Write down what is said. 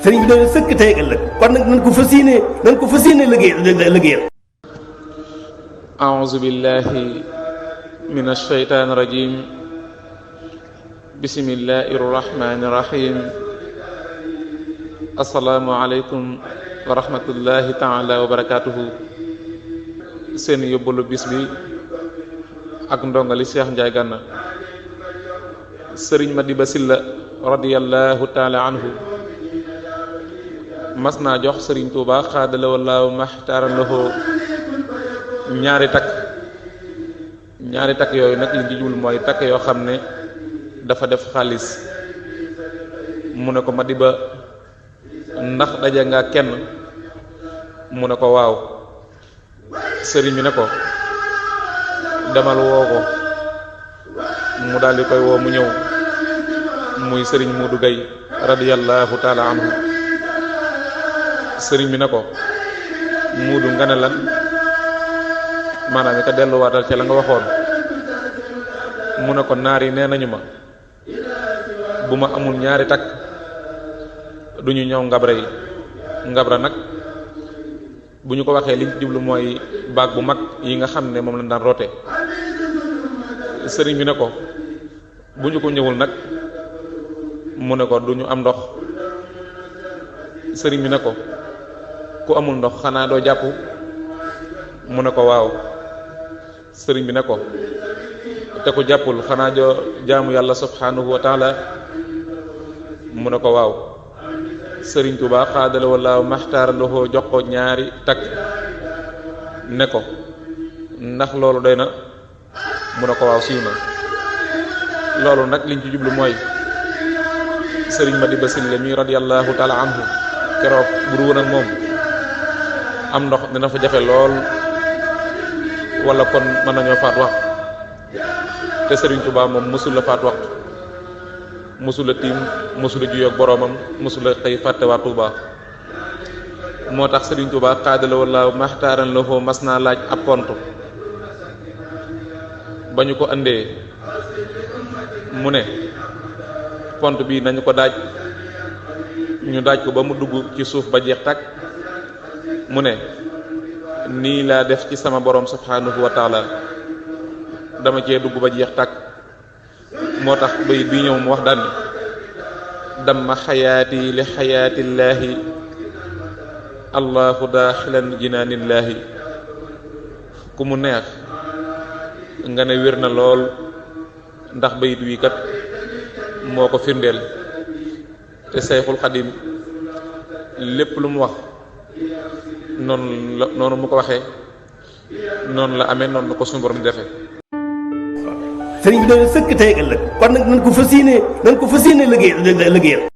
sëriñ bi doon sëkk tey ak ëllëg kon nag nañ ko fas yéene liggéeyal. A'uuzu billahi mina shaytaani rajiim. Bismillahi rahmaani rahiim. Assalaamu aleykum wa rahmatullahi taala wa barakaatuhu. Seen yóbbalu bis bi ak ndongali Cheikh Ndiaye Gana. Sëriñ Madiba Sylla radiyallahu taala anhu mas naa jox Sëriñ Tuuba xaadala wallaahu maxtaaran lahu ñaari takk yooyu nag li ci jublu mooy takk yoo xam ne dafa def xaalis. mu ne ko Madiba ndax daje nga kenn? mu ne ko waaw. sëriñ bi ne ko demal woo ko. mu daldi koy woo mu ñëw muy sëriñ Muudu Gay radiyallahu taala anhu. sëriñ bi ne ko Muudu nga ne lan? maanaam ka delluwaatal ca la nga waxoon. mu ne ko naar yi nee nañu ma bu ma amul ñaari takk duñu ñëw ngabra yi. ngabra nag bu ñu ko waxee liñ ci jublu mooy baag bu mag yi nga xam ne moom lañ daan roote. sëriñ bi ne ko bu ñu ko ñëwul nag? mu ne ko duñu am ndox. sëriñ bi ne ko ku amul ndox xanaa doo jàpp? mu ne ko waaw. sëriñ bi ne ko te ku jàppul xanaa jaamu yàlla subhanahu wa taala? mu ne ko waaw. sëriñ Tuubaa xaadala wallaahu maxtaara lahu jox ko ñaari takk ne ko ndax loolu doy na? mu ne ko waaw siiw na. loolu nag liñ ci jublu mooy sëriñ Madiba Sylla mi radiyallahu taala anhu keroog bu dul woon ak moom am ndox dina fa jafe lool, wala kon mën nañoo faat waxtu. te sëriñ Tuubaa moom mësul la faat waxtu, mësul a tiim, mësul a juyoog boroomam, mësul a xëy fàtte waa Tuubaa. moo tax sëriñ Tuubaa xaadala wallaahu maxtaaran lahu mas naa laaj ab pont. ba ñu ko andee mu ne pont bi nañu ko daaj. ñu daaj ko ba mu dugg ci suuf ba jeex tàkk. mu ne nii laa def ci sama borom subhanahu wa taala, dama cee dugg ba jeex tàkk. moo tax bay bii ñëw mu wax daan ni damma xayaati li xayaatillaahi allahu daaxilan jinaanillaahi. ku mu neex nga ne wér na lool, ndax bayit wii kat moo ko firndeel. te Sayxul Xadim lépp lu mu wax noonu mu ko waxee noonu la amee, noonu la ko suñu borom defee. sëriñ bi doon sëkk tey ak ëllëg kon nag nañ ko fas yéene liggéeyal.